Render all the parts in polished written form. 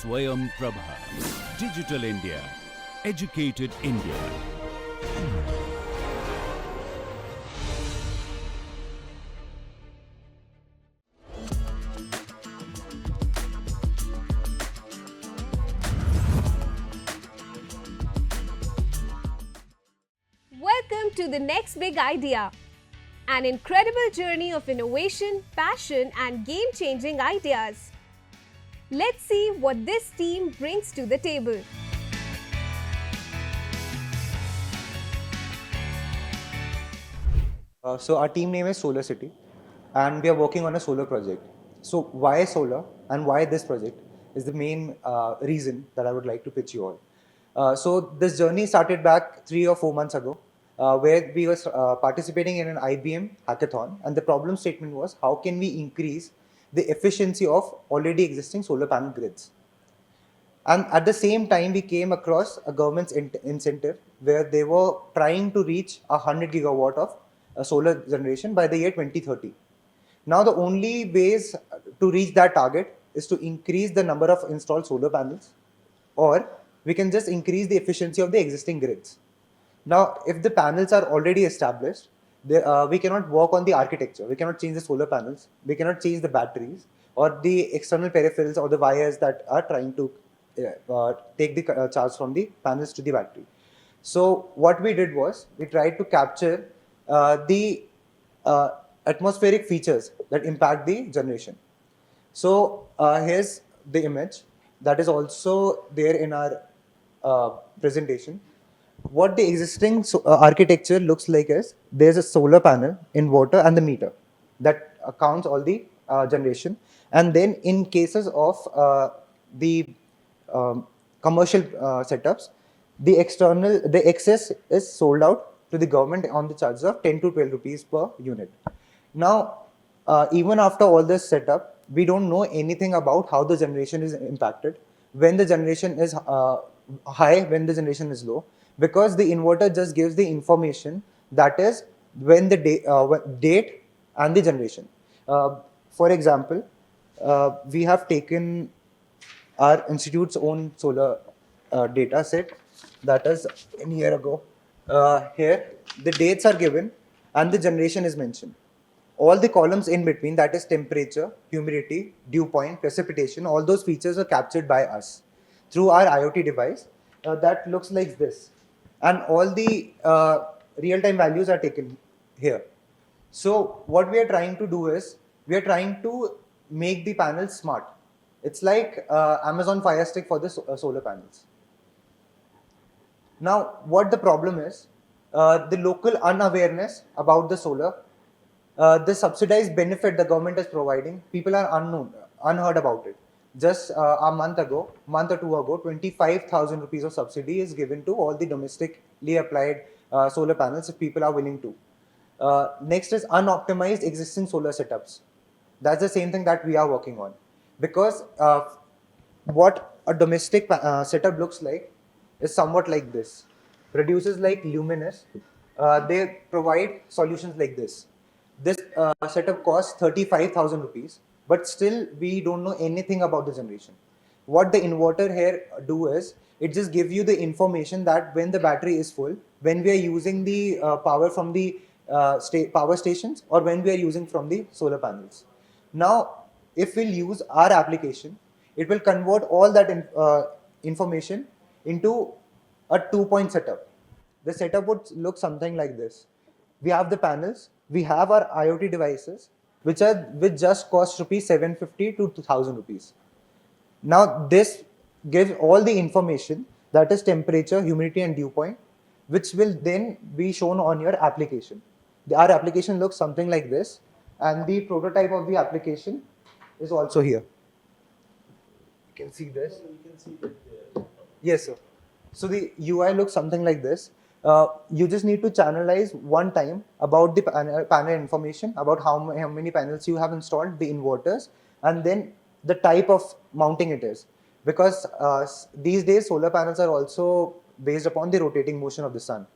Swayam Prabha. Digital India. Educated India. Welcome to the next big idea. An incredible journey of innovation, passion, and game changing ideas. Let's see what this team brings to the table. So our team name is Solar City, and we are working on a solar project. So why solar and why this project is the main reason that I would like to pitch you all. So this journey started back 3 or 4 months ago, where we were participating in an IBM hackathon, and the problem statement was how can we increase the efficiency of already existing solar panel grids. And at the same time, we came across a government's incentive where they were trying to reach 100 gigawatt of solar generation by the year 2030. Now, the only ways to reach that target is to increase the number of installed solar panels, or we can just increase the efficiency of the existing grids. Now, if the panels are already established, we cannot work on the architecture. We cannot change the solar panels. We cannot change the batteries or the external peripherals or the wires that are trying to take the charge from the panels to the battery. So what we did was we tried to capture the atmospheric features that impact the generation. So here's the image that is also there in our presentation. What the existing architecture looks like is there's a solar panel, inverter, and the meter that accounts all the generation. And then in cases of the commercial setups, the excess is sold out to the government on the charges of 10 to 12 rupees per unit. Now, even after all this setup, we don't know anything about how the generation is impacted, when the generation is high, when the generation is low, because the inverter just gives the information that is when the date and the generation. For example, we have taken our institute's own solar data set that is in year ago. Here, the dates are given and the generation is mentioned. All the columns in between, that is temperature, humidity, dew point, precipitation, all those features are captured by us through our IoT device that looks like this. And all the real-time values are taken here. So what we are trying to do is, we are trying to make the panels smart. It's like Amazon Fire Stick for the solar panels. Now, what the problem is, the local unawareness about the solar, the subsidized benefit the government is providing, people are unheard about it. Just a month or two ago, 25,000 rupees of subsidy is given to all the domestically applied solar panels if people are willing to. Next is unoptimized existing solar setups. That's the same thing that we are working on. Because what a domestic setup looks like is somewhat like this. Producers like Luminous, they provide solutions like this. This setup costs 35,000 rupees, but still we don't know anything about the generation. What the inverter here do is, it just gives you the information that when the battery is full, when we are using the power from the power stations, or when we are using from the solar panels. Now, if we'll use our application, it will convert all that information into a 2-point setup. The setup would look something like this. We have the panels, we have our IoT devices, which just cost rupees 750 to 2000 rupees. Now this gives all the information, that is temperature, humidity, and dew point, which will then be shown on your application. Our application looks something like this, and the prototype of the application is also here. You can see this. Yes, sir. So the UI looks something like this. You just need to channelize one time about the panel information, about how many panels you have installed, the inverters, and then the type of mounting it is. Because these days solar panels are also based upon the rotating motion of the sun.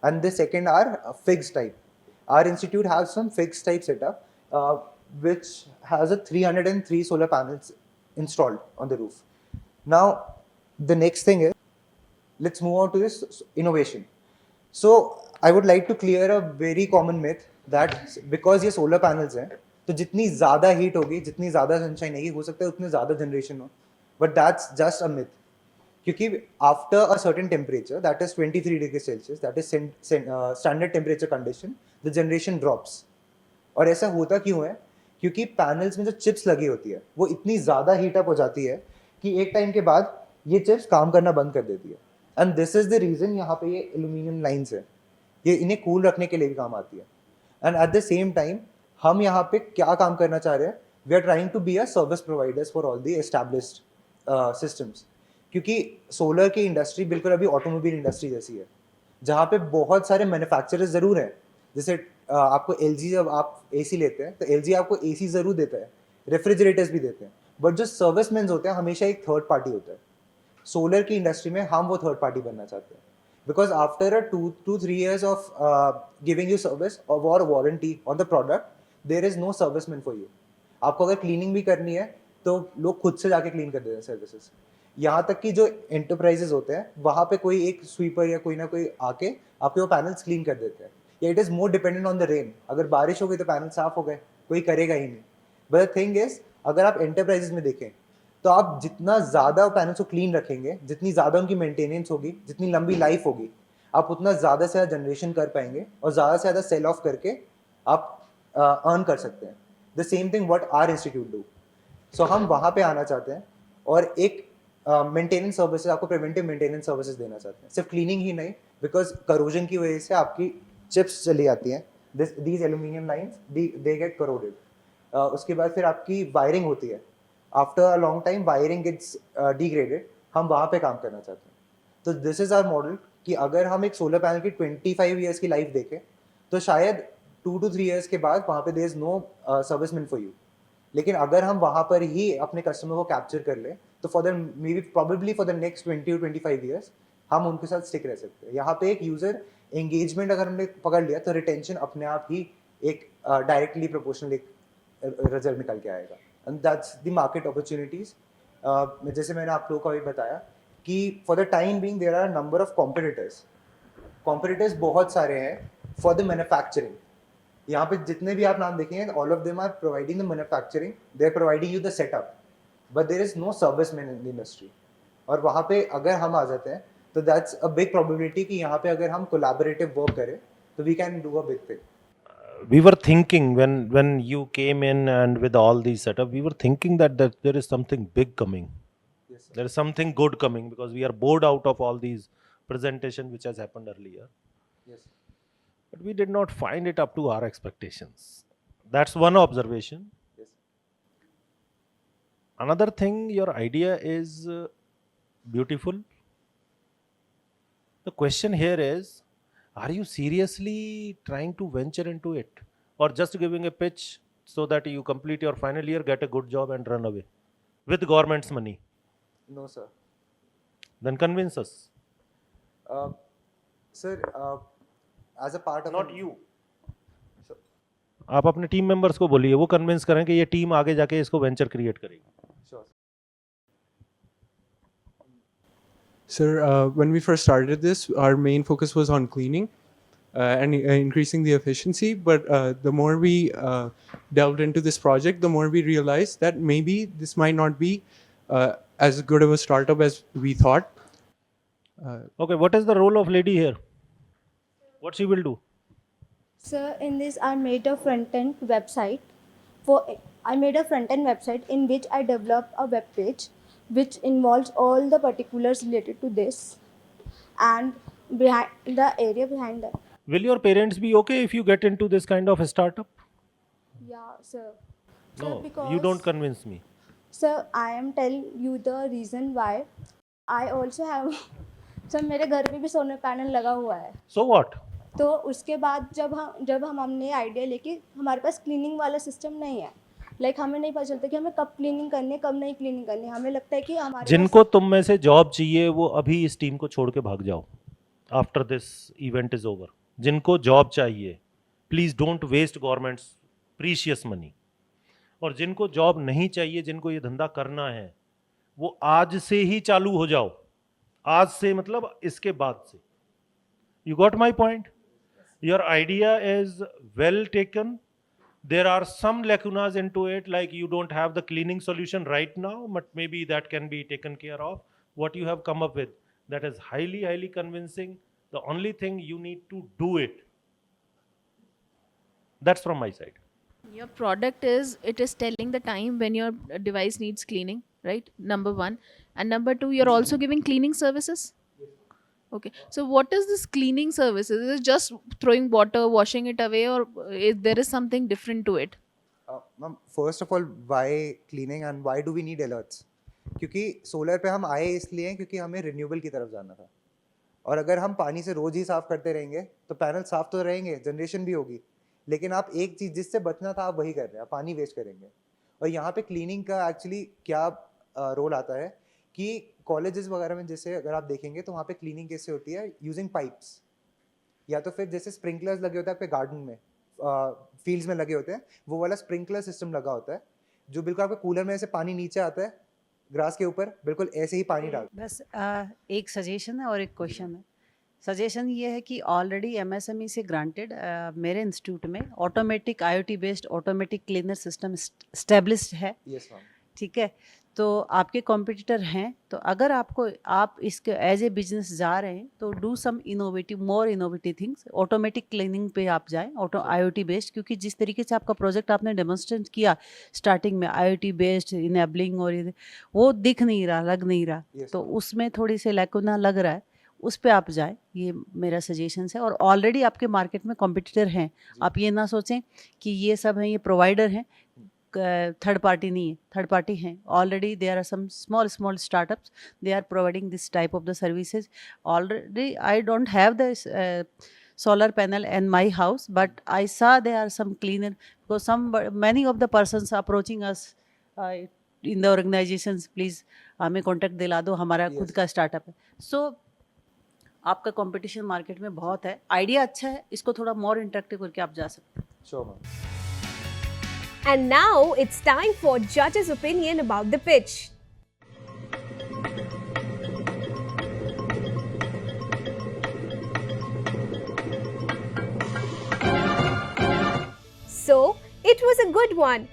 And the second are fixed type. Our institute has some fixed type setup, which has a 303 solar panels installed on the roof. Now, the next thing is, let's move on to this innovation. So I would like to clear a very common myth that because ये solar panels हैं, तो जितनी ज़्यादा heat होगी, जितनी ज़्यादा sunshine आएगी, हो सकता है उतनी ज़्यादा generation हो. But that's just a myth. क्योंकि after a certain temperature, that is 23 degrees Celsius, that is standard temperature condition, the generation drops. और ऐसा होता क्यों है? क्योंकि पैनल्स में जो चिप्स लगी होती है वो इतनी ज़्यादा हीट अप हो जाती है कि एक टाइम के बाद ये चिप्स काम करना बंद कर देती है. And this is the reason यहाँ पे ये एल्यूमिनियम लाइंस है, ये इन्हें कूल रखने के लिए भी काम आती है. And at the same time हम यहाँ पे क्या काम करना चाह रहे हैं? We are trying to be a service providers for all the established systems. क्योंकि सोलर की इंडस्ट्री बिल्कुल अभी ऑटोमोबाइल इंडस्ट्री जैसी है, जहाँ पे बहुत सारे मैन्युफैक्चरर्स ज़रूर हैं. जैसे आपको LG, जब आप AC लेते हैं तो LG आपको AC ज़रूर देता है, रेफ्रिजरेटर्स भी देते हैं, बट जो सर्विसमैन होते हैं हमेशा एक थर्ड पार्टी होता है. सोलर की इंडस्ट्री में हम वो थर्ड पार्टी बनना चाहते हैं, because after a 2 to 3 years of giving you service और warranty on the product, there is no serviceman for you. आपको अगर क्लीनिंग भी करनी है तो लोग खुद से जाके क्लीन कर देते हैं सर्विसेज. यहाँ तक कि जो एंटरप्राइजेज होते हैं वहाँ पे कोई एक स्वीपर या कोई ना कोई आके आपके वो पैनल्स क्लीन कर देते हैं. या it is more dependent on the rain. अगर बारिश हो गई तो पैनल साफ हो गए, कोई करेगा ही नहीं. बट द थिंग इज, अगर आप एंटरप्राइजेज में देखें तो आप जितना ज़्यादा पैनल्स को क्लीन रखेंगे, जितनी ज़्यादा उनकी मेंटेनेंस होगी, जितनी लंबी लाइफ होगी, आप उतना ज़्यादा से ज़्यादा जनरेशन कर पाएंगे और ज़्यादा से ज़्यादा सेल ऑफ करके आप अर्न कर सकते हैं. The same thing what our institute do. So हम वहाँ पे आना चाहते हैं और एक मेंटेनेंस सर्विसेज, आपको प्रिवेंटिव मेंटेनेंस सर्विसेज देना चाहते हैं. सिर्फ क्लीनिंग ही नहीं, बिकॉज करोजन की वजह से आपकी चिप्स चली जाती हैं, these aluminium lines they get corroded. उसके बाद फिर आपकी वायरिंग होती है, after a long time wiring gets degraded. हम वहाँ पे काम करना चाहते हैं. तो दिस इज़ आवर मॉडल कि अगर हम एक सोलर पैनल की 25 ईयर्स की लाइफ देखें तो शायद 2 to 3 ईयर्स के बाद वहाँ पे there is no serviceman for you. लेकिन अगर हम वहाँ पर ही अपने कस्टमर को कैप्चर कर लें तो for the may be probably for the next 20 or 25 years हम उनके साथ स्टिक रह सकते हैं. यहाँ पे एक यूज़र एंगेजमेंट अगर हमने पकड़ लिया तो रिटेंशन अपने आप ही एक डायरेक्टली प्रोपोर्शनल एक रिजल्ट निकल के आएगा. And that's the market opportunities. जैसे मैंने आप लोगों को अभी बताया कि for the time being there are number of competitors बहुत सारे हैं फॉर द मैन्युफैक्चरिंग. यहाँ पे जितने भी आप नाम देखेंगे, all of them are providing the manufacturing, they are providing you the setup, but there is no serviceman in the industry. और वहाँ पे अगर हम आ जाते हैं तो दैट्स अ बिग प्रोबेबिलिटी कि यहाँ पे अगर हम कोलैबोरेटिव वर्क करें तो we can do a big thing. We were thinking when you came in and with all these setup, we were thinking that there is something big coming. Yes, sir. There is something good coming because we are bored out of all these presentation which has happened earlier. Yes. But we did not find it up to our expectations. That's one observation. Yes. Another thing, your idea is beautiful. The question here is, are you seriously trying to venture into it, or just giving a pitch so that you complete your final year, get a good job and run away with government's money? No, sir. Then convince us. Sir, as a part of Not you. Sir, आप अपने team members को बोलिए, वो convince करें कि ये team आगे जाके इसको वेंचर क्रिएट करेगी. sure. Sir, when we first started this, our main focus was on cleaning and increasing the efficiency. But the more we delved into this project, the more we realized that maybe this might not be as good of a startup as we thought. Okay, what is the role of lady here? What she will do? Sir, in this I made a front-end website. I made a front-end website in which I developed a web page which involves all the particulars related to this, and behind the area behind that. Will your parents be okay if you get into this kind of a startup? Yeah, sir. No, Sir, because you don't convince me. Sir, I am telling you the reason why. I also have. Sir मेरे घर पे भी solar panel लगा हुआ है. So what? तो उसके बाद जब हमने आइडिया लेके, हमारे पास क्लीनिंग वाला सिस्टम नहीं है. लाइक हमें नहीं पता चलता कि हमें कब क्लीनिंग करनी है, कब नहीं क्लीनिंग करनी है. हमें लगता है कि हमारे जिनको तुम में से जॉब चाहिए वो अभी इस टीम को छोड़ के भाग जाओ. After this event is over, जिनको जॉब चाहिए, please don't waste government's precious money. और जिनको जॉब नहीं चाहिए, जिनको ये धंधा करना है, वो आज से ही चालू हो जाओ. आज से मतलब इसके बाद से. You got my point? Your idea is well taken. There are some lacunas into it, like you don't have the cleaning solution right now, but maybe that can be taken care of. What you have come up with, that is highly, highly convincing. The only thing you need to do it. That's from my side. Your product is, it is telling the time when your device needs cleaning, right? Number one. And number two, you're also giving cleaning services? Okay. So what is this cleaning services? Is it just throwing water, washing it away, or there is something different to it? Ma'am, first of all, why cleaning and why do we need alerts? क्योंकि solar पे हम आए इसलिए हैं क्योंकि हमें renewable की तरफ जाना था. और अगर हम पानी से रोज ही साफ करते रहेंगे तो पैनल साफ तो रहेंगे, जनरेशन भी होगी, लेकिन आप एक चीज जिससे बचना था आप वही कर रहे हैं, आप पानी वेस्ट करेंगे. और यहाँ पे क्लीनिंग का एक्चुअली क्या रोल आता है कि कॉलेजेस वगैरह में जैसे अगर आप देखेंगे तो वहाँ पे क्लीनिंग कैसे होती है, यूजिंग पाइप्स, या तो फिर जैसे स्प्रिंकलर्स लगे होते हैं आपके गार्डन में, फील्ड्स में लगे होते हैं, वो वाला स्प्रिंकलर सिस्टम लगा होता है जो बिल्कुल आपके कूलर में ऐसे पानी नीचे आता है ग्रास के ऊपर, बिल्कुल ऐसे ही पानी डाल. बस एक सजेशन है और एक क्वेश्चन है. सजेशन ये है कि ऑलरेडी एमएसएमई से ग्रांटेड मेरे इंस्टीट्यूट में automatic IoT based automatic cleaner system established है. Yes ma'am. ठीक है, तो आपके कॉम्पिटिटर हैं, तो अगर आप इसके एज ए बिजनेस जा रहे हैं तो do some more innovative things. Automatic cleaning पे आप जाएं, आईओटी बेस्ड, क्योंकि जिस तरीके से आपका प्रोजेक्ट आपने डेमोन्स्ट्रेट किया स्टार्टिंग में आईओटी बेस्ड इनेबलिंग, और वो दिख नहीं रहा, लग नहीं रहा, तो उसमें थोड़ी सी लैकुना लग रहा है, उस पे आप जाएं. ये मेरा सजेशन है. और ऑलरेडी आपके मार्केट में कॉम्पिटिटर हैं. आप ये ना सोचें कि ये सब हैं, ये प्रोवाइडर हैं, थर्ड पार्टी नहीं है, थर्ड पार्टी हैं. Already there are some small startups, they are providing this type of the services. Already I don't have the solar panel in my house, but I saw there are some cleaner, because many of the persons approaching us in the organizations, please हमें contact दिला दो, हमारा खुद का startup है. सो आपका competition market में बहुत है. आइडिया अच्छा है, इसको थोड़ा मोर इंटरेक्टिव करके आप जा सकते हैं. Sure ma'am. And now it's time for judges' opinion about the pitch. So, it was a good one.